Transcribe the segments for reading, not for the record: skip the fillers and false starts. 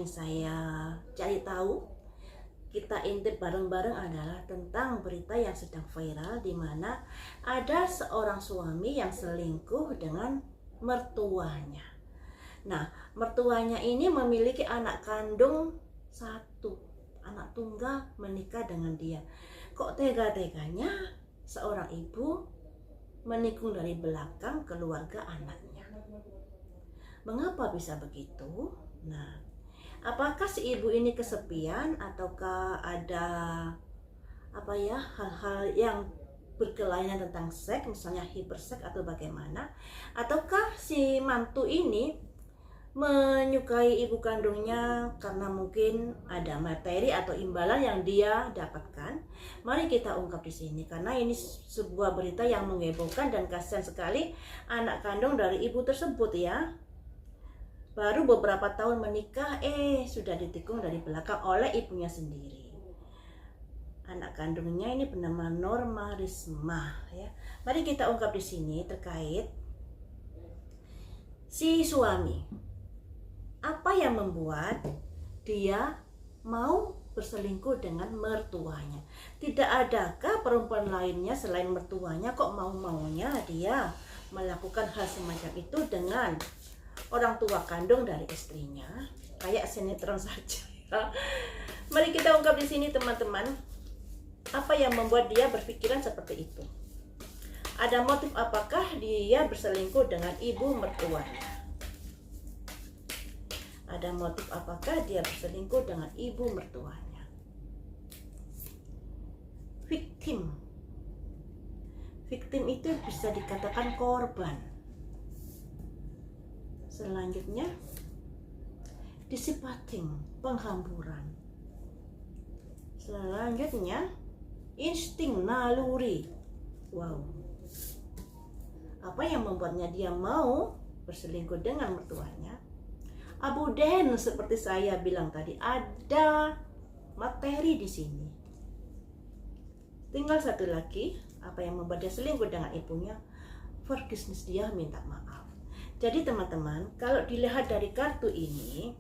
ingin saya cari tahu, kita intip bareng-bareng adalah tentang berita yang sedang viral, di mana ada seorang suami yang selingkuh dengan mertuanya. Nah, mertuanya ini memiliki anak kandung satu, anak tunggal, menikah dengan dia. Kok tega-teganya seorang ibu menikung dari belakang keluarga anaknya? Mengapa bisa begitu? Nah, apakah si ibu ini kesepian ataukah ada hal-hal yang berkelainan tentang seks, misalnya hiperseks atau bagaimana? Ataukah si mantu ini menyukai ibu kandungnya karena mungkin ada materi atau imbalan yang dia dapatkan? Mari kita ungkap di sini, karena ini sebuah berita yang menghebohkan dan kasihan sekali anak kandung dari ibu tersebut ya. Baru beberapa tahun menikah, sudah ditikung dari belakang oleh ibunya sendiri. Anak kandungnya ini bernama Norma Risma ya. Mari kita ungkap di sini terkait si suami. Apa yang membuat dia mau berselingkuh dengan mertuanya? Tidak adakah perempuan lainnya selain mertuanya kok mau-maunya dia melakukan hal semacam itu dengan orang tua kandung dari istrinya? Kayak sinetron saja ya. Mari kita ungkap di sini teman-teman, apa yang membuat dia berpikiran seperti itu? Ada motif apakah dia berselingkuh dengan ibu mertuanya? Ada motif apakah dia berselingkuh dengan ibu mertuanya? Victim itu bisa dikatakan korban. Selanjutnya, dissipating, penghamburan. Selanjutnya, insting naluri. Wow. Apa yang membuatnya dia mau berselingkuh dengan mertuanya? Abuden, seperti saya bilang tadi, ada materi di sini. Tinggal satu lagi, apa yang membuat dia selingkuh dengan ibunya? Forgiveness, dia minta maaf. Jadi teman-teman, kalau dilihat dari kartu ini,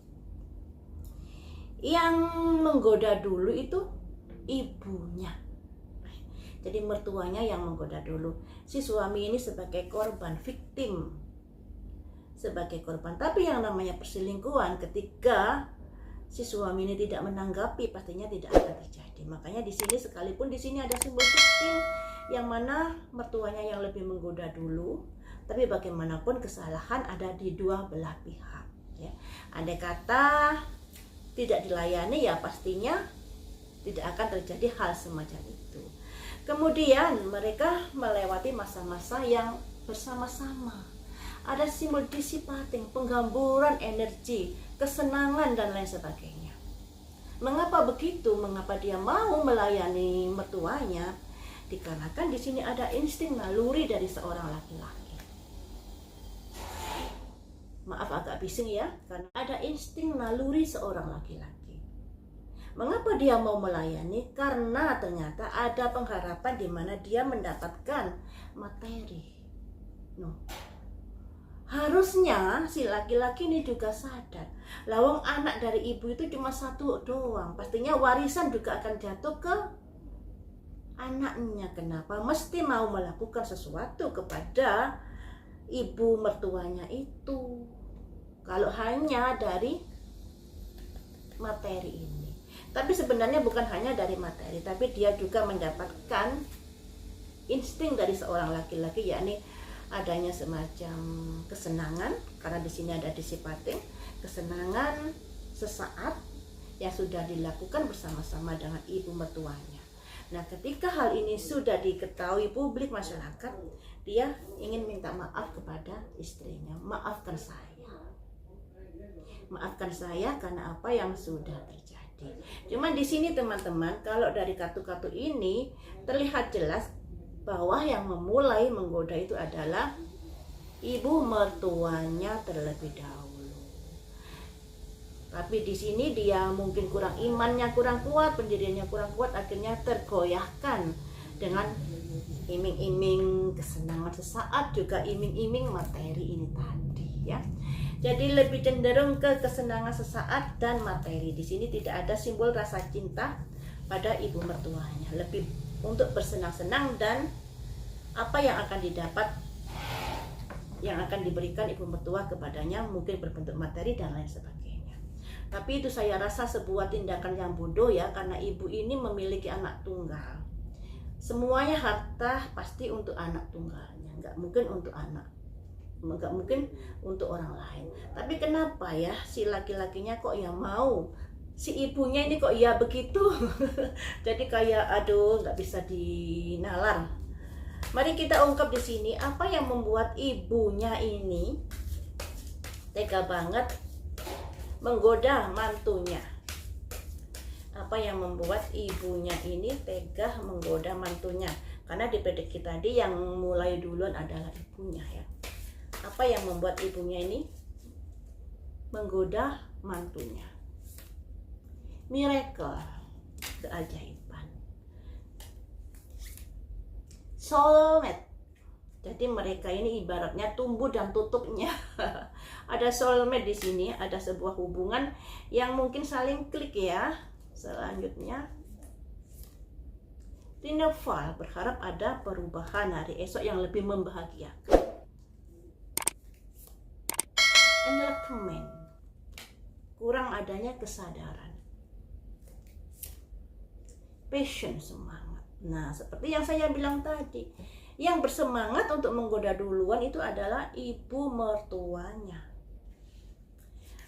yang menggoda dulu itu ibunya. Jadi mertuanya yang menggoda dulu. Si suami ini sebagai korban, victim, sebagai korban. Tapi yang namanya perselingkuhan, ketika si suami ini tidak menanggapi, pastinya tidak akan terjadi. Makanya di sini, sekalipun di sini ada simbol victim, yang mana mertuanya yang lebih menggoda dulu, tapi bagaimanapun kesalahan ada di dua belah pihak ya. Andai kata tidak dilayani, ya pastinya tidak akan terjadi hal semacam itu. Kemudian mereka melewati masa-masa yang bersama-sama. Ada simbol dissipating, penggamburan energi, kesenangan dan lain sebagainya. Mengapa begitu? Mengapa dia mau melayani mertuanya? Dikarenakan di sini ada insting naluri dari seorang laki-laki. Maaf agak bising ya, karena ada insting naluri seorang laki-laki. Mengapa dia mau melayani? Karena ternyata ada pengharapan di mana dia mendapatkan materi. Harusnya si laki-laki ini juga sadar, lawang anak dari ibu itu cuma satu doang. Pastinya warisan juga akan jatuh ke anaknya. Kenapa mesti mau melakukan sesuatu kepada ibu mertuanya itu, kalau hanya dari materi ini? Tapi sebenarnya bukan hanya dari materi, tapi dia juga mendapatkan insting dari seorang laki-laki, yakni adanya semacam kesenangan, karena di sini ada dissipating, kesenangan sesaat yang sudah dilakukan bersama-sama dengan ibu mertuanya. Nah, ketika hal ini sudah diketahui publik masyarakat, dia ingin minta maaf kepada istrinya. Maafkan saya karena apa yang sudah terjadi. Cuman di sini teman-teman, kalau dari kartu-kartu ini terlihat jelas bahwa yang memulai menggoda itu adalah ibu mertuanya terlebih dahulu. Tapi di sini dia mungkin kurang imannya, kurang kuat, pendiriannya kurang kuat, akhirnya tergoyahkan dengan iming-iming kesenangan sesaat, juga iming-iming materi ini tadi ya. Jadi lebih cenderung ke kesenangan sesaat dan materi. Di sini tidak ada simbol rasa cinta pada ibu mertuanya. Lebih untuk bersenang-senang dan apa yang akan didapat, yang akan diberikan ibu mertua kepadanya mungkin berbentuk materi dan lain sebagainya. Tapi itu saya rasa sebuah tindakan yang bodoh ya, karena ibu ini memiliki anak tunggal. Semuanya harta pasti untuk anak tunggalnya, nggak mungkin untuk anak, nggak mungkin untuk orang lain. Tapi kenapa ya si laki-lakinya kok ya mau, si ibunya ini kok ya begitu. Jadi kayak aduh nggak bisa dinalar. Mari kita ungkap di sini apa yang membuat ibunya ini tega banget menggoda mantunya. Apa yang membuat ibunya ini tega menggoda mantunya? Karena di prediksi tadi yang mulai duluan adalah ibunya ya. Apa yang membuat ibunya ini menggoda mantunya? Miracle, keajaiban. Soulmate. Jadi mereka ini ibaratnya tumbuh dan tutupnya. Ada soulmate di sini, ada sebuah hubungan yang mungkin saling klik ya. Selanjutnya, Rinneval berharap ada perubahan hari esok yang lebih membahagiakan. Enlightenment, kurang adanya kesadaran. Passion, semangat. Nah, seperti yang saya bilang tadi, yang bersemangat untuk menggoda duluan itu adalah ibu mertuanya.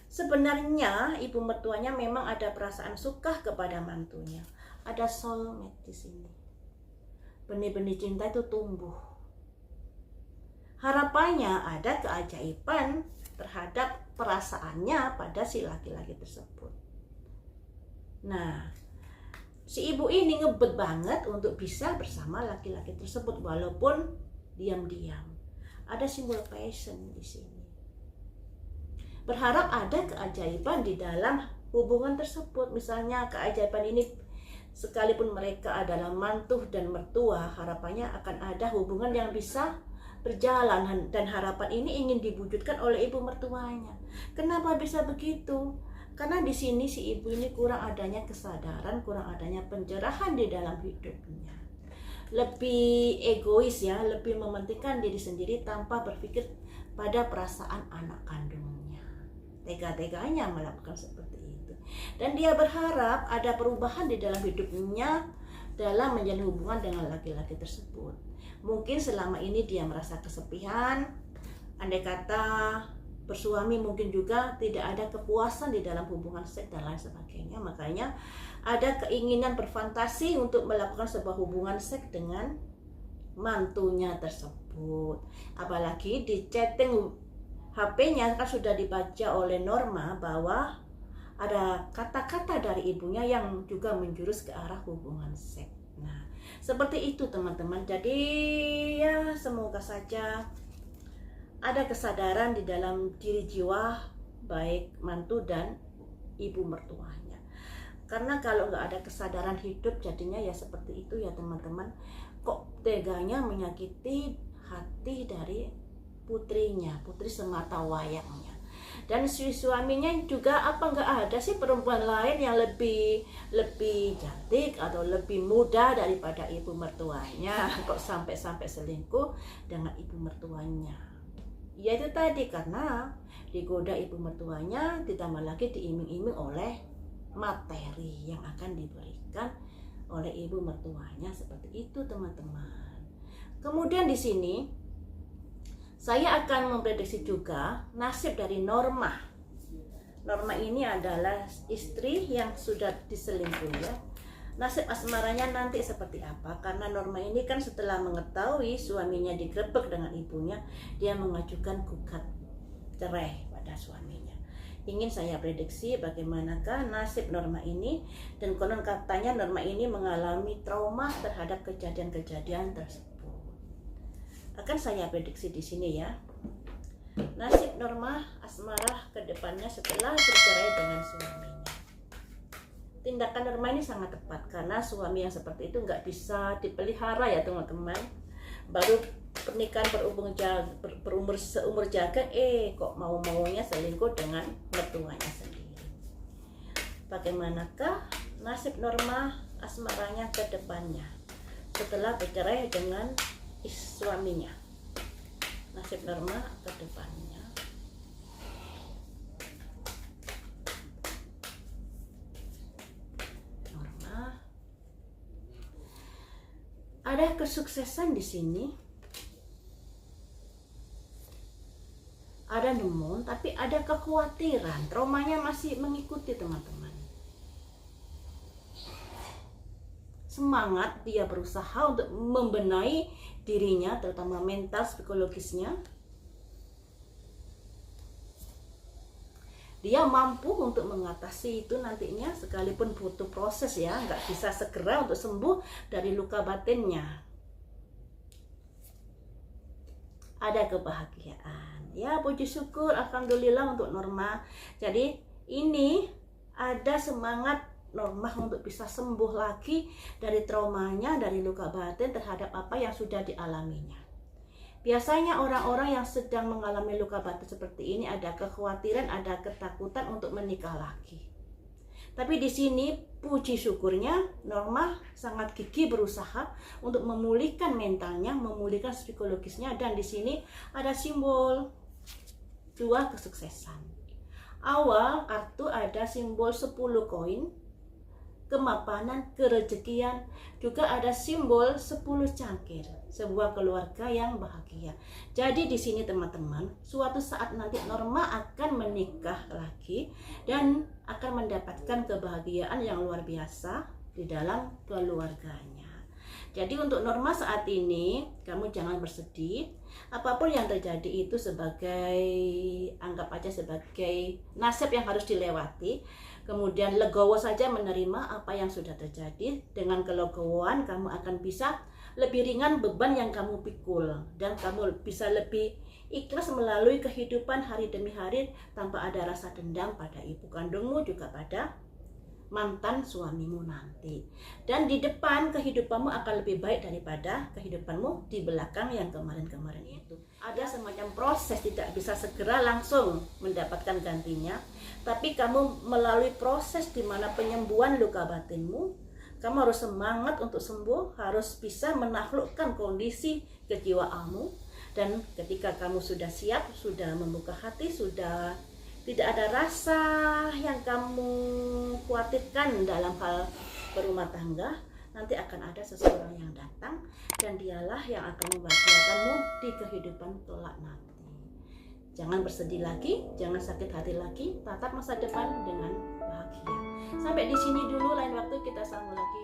Sebenarnya ibu mertuanya memang ada perasaan suka kepada mantunya. Ada soulmate di sini. Benih-benih cinta itu tumbuh. Harapannya ada keajaiban terhadap perasaannya pada si laki-laki tersebut. Nah, si ibu ini ngebet banget untuk bisa bersama laki-laki tersebut walaupun diam-diam. Ada simbol passion di sini. Berharap ada keajaiban di dalam hubungan tersebut. Misalnya keajaiban ini sekalipun mereka adalah mantu dan mertua, harapannya akan ada hubungan yang bisa berjalan, dan harapan ini ingin diwujudkan oleh ibu mertuanya. Kenapa bisa begitu? Karena di sini si ibu ini kurang adanya kesadaran, kurang adanya pencerahan di dalam hidupnya. Lebih egois ya, lebih mementingkan diri sendiri tanpa berpikir pada perasaan anak kandungnya. Tega-teganya melakukan seperti itu. Dan dia berharap ada perubahan di dalam hidupnya dalam menjalin hubungan dengan laki-laki tersebut. Mungkin selama ini dia merasa kesepian, andai kata bersuami mungkin juga tidak ada kepuasan di dalam hubungan seks dan lain sebagainya. Makanya ada keinginan berfantasi untuk melakukan sebuah hubungan seks dengan mantunya tersebut. Apalagi di chatting HP-nya kan sudah dibaca oleh Norma bahwa ada kata-kata dari ibunya yang juga menjurus ke arah hubungan seks. Nah, seperti itu teman-teman. Jadi ya semoga saja ada kesadaran di dalam diri jiwa baik mantu dan ibu mertuanya. Karena kalau nggak ada kesadaran hidup jadinya ya seperti itu ya teman-teman. Kok teganya menyakiti hati dari putrinya, putri semata wayangnya. Dan si suaminya juga apa nggak ada sih perempuan lain yang lebih cantik atau lebih muda daripada ibu mertuanya? Kok sampai selingkuh dengan ibu mertuanya? Ya itu tadi, karena digoda ibu mertuanya, ditambah lagi diiming-iming oleh materi yang akan diberikan oleh ibu mertuanya. Seperti itu teman-teman. Kemudian di sini saya akan memprediksi juga nasib dari Norma. Norma ini adalah istri yang sudah diselingkuhi ya. Nasib asmaranya nanti seperti apa? Karena Norma ini kan setelah mengetahui suaminya digrebek dengan ibunya, dia mengajukan gugat cerai pada suaminya. Ingin saya prediksi bagaimanakah nasib Norma ini, dan konon katanya Norma ini mengalami trauma terhadap kejadian-kejadian tersebut. Akan saya prediksi di sini ya. Nasib Norma asmara ke depannya setelah bercerai dengan suaminya. Tindakan Norma ini sangat tepat karena suami yang seperti itu nggak bisa dipelihara ya teman-teman. Baru pernikahan berumur seumur jaga, kok mau-maunya selingkuh dengan mertuanya sendiri. Bagaimanakah nasib Norma asmaranya ke depannya setelah bercerai dengan suaminya? Nasib Norma ke depannya. Norma ada kesuksesan di sini. Ada demon, tapi ada kekhawatiran. Traumanya masih mengikuti teman-teman. Semangat dia berusaha untuk membenahi dirinya, terutama mental psikologisnya. Dia mampu untuk mengatasi itu nantinya, sekalipun butuh proses ya, nggak bisa segera untuk sembuh dari luka batinnya. Ada kebahagiaan. Ya, puji syukur, alhamdulillah untuk Norma. Jadi ini ada semangat Norma untuk bisa sembuh lagi dari traumanya, dari luka batin terhadap apa yang sudah dialaminya. Biasanya orang-orang yang sedang mengalami luka batin seperti ini ada kekhawatiran, ada ketakutan untuk menikah lagi. Tapi di sini puji syukurnya Norma sangat gigih berusaha untuk memulihkan mentalnya, memulihkan psikologisnya, dan di sini ada simbol 2 kesuksesan. Awal kartu ada simbol 10 koin, kemapanan, kerejekian, juga ada simbol 10 cangkir, sebuah keluarga yang bahagia. Jadi di sini teman-teman, suatu saat nanti Norma akan menikah lagi dan akan mendapatkan kebahagiaan yang luar biasa di dalam keluarganya. Jadi untuk Norma saat ini, kamu jangan bersedih. Apapun yang terjadi itu sebagai, anggap aja sebagai nasib yang harus dilewati. Kemudian legowo saja menerima apa yang sudah terjadi. Dengan kelegowoan kamu akan bisa lebih ringan beban yang kamu pikul, dan kamu bisa lebih ikhlas melalui kehidupan hari demi hari tanpa ada rasa dendam pada ibu kandungmu, juga pada mantan suamimu nanti. Dan di depan kehidupanmu akan lebih baik daripada kehidupanmu di belakang yang kemarin-kemarin itu. Ada semacam proses, tidak bisa segera langsung mendapatkan gantinya, tapi kamu melalui proses di mana penyembuhan luka batinmu, kamu harus semangat untuk sembuh, harus bisa menaklukkan kondisi kejiwaanmu. Dan ketika kamu sudah siap, sudah membuka hati, sudah tidak ada rasa yang kamu khawatirkan dalam hal berumah tangga, nanti akan ada seseorang yang datang dan dialah yang akan membahagiakanmu di kehidupan kelak nanti. Jangan bersedih lagi, jangan sakit hati lagi, tatap masa depan dengan bahagia. Sampai di sini dulu, lain waktu kita sambung lagi.